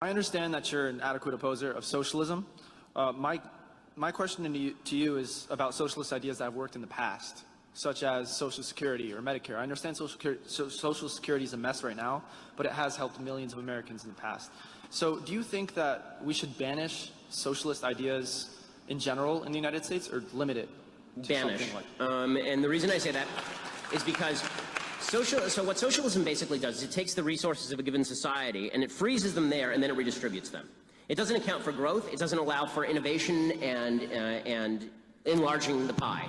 I understand that you're an adequate opposer of socialism. My question to you is about socialist ideas that have worked in the past, such as Social Security or Medicare. I understand Social Security is a mess right now, but it has helped millions of Americans in the past. So do you think that we should banish socialist ideas in general in the United States, or limit it to banish? Like and the reason I say that is because so what socialism basically does is it takes the resources of a given society and it freezes them there, and then it redistributes them. It doesn't account for growth. It doesn't allow for innovation and enlarging the pie.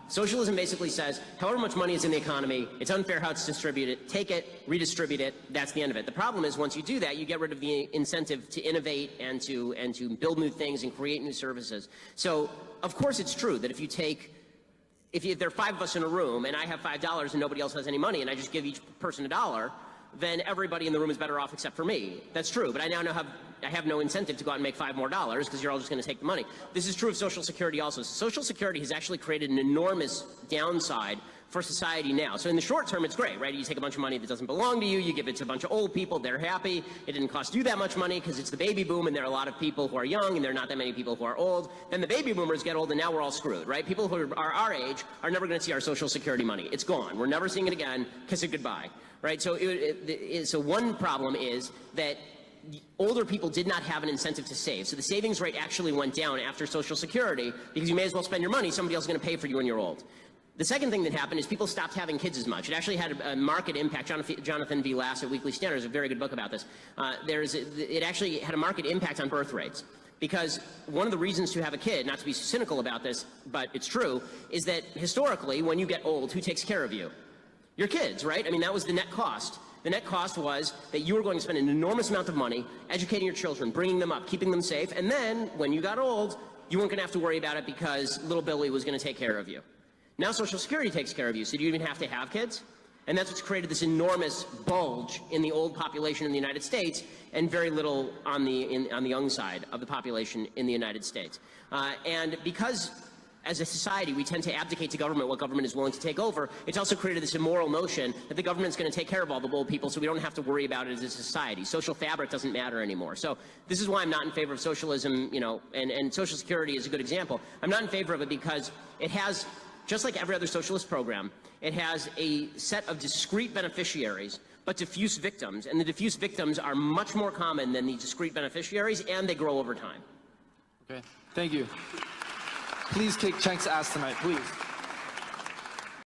Socialism basically says, however much money is in the economy, it's unfair how it's distributed. Take it, redistribute it. That's the end of it. The problem is, once you do that, you get rid of the incentive to innovate and to build new things and create new services. So, of course, it's true that if there are 5 of us in a room and I have $5 and nobody else has any money, and I just give each person $1, then everybody in the room is better off except for me. That's true, but I now have no incentive to go out and make $5 more because you're all just going to take the money. This is true of Social Security also. Social Security has actually created an enormous downside for society now. So in the short term, it's great, right? You take a bunch of money that doesn't belong to you, you give it to a bunch of old people, they're happy. It didn't cost you that much money because it's the baby boom, and there are a lot of people who are young, and there are not that many people who are old. Then the baby boomers get old, and now we're all screwed, right? People who are our age are never going to see our Social Security money. It's gone. We're never seeing it again. Kiss it goodbye, right? So, so one problem is that older people did not have an incentive to save. So the savings rate actually went down after Social Security because you may as well spend your money. Somebody else is going to pay for you when you're old. The second thing that happened is people stopped having kids as much. It actually had a market impact. Jonathan V. Lass at Weekly Standard has a very good book about this. It actually had a market impact on birth rates. Because one of the reasons to have a kid, not to be cynical about this, but it's true, is that historically, when you get old, who takes care of you? Your kids, right? I mean, that was the net cost. The net cost was that you were going to spend an enormous amount of money educating your children, bringing them up, keeping them safe, and then, when you got old, you weren't going to have to worry about it because little Billy was going to take care of you. Now Social Security takes care of you, so do you even have to have kids? And that's what's created this enormous bulge in the old population in the United States, and very little on the young side of the population in the United States. And because, as a society, we tend to abdicate to government what government is willing to take over, it's also created this immoral notion that the government's going to take care of all the old people, so we don't have to worry about it as a society. Social fabric doesn't matter anymore. So this is why I'm not in favor of socialism, you know, and Social Security is a good example. I'm not in favor of it because it has, just like every other socialist program, it has a set of discrete beneficiaries, but diffuse victims. And the diffuse victims are much more common than the discrete beneficiaries, and they grow over time. Okay, thank you. Please kick Chenk's ass tonight, please.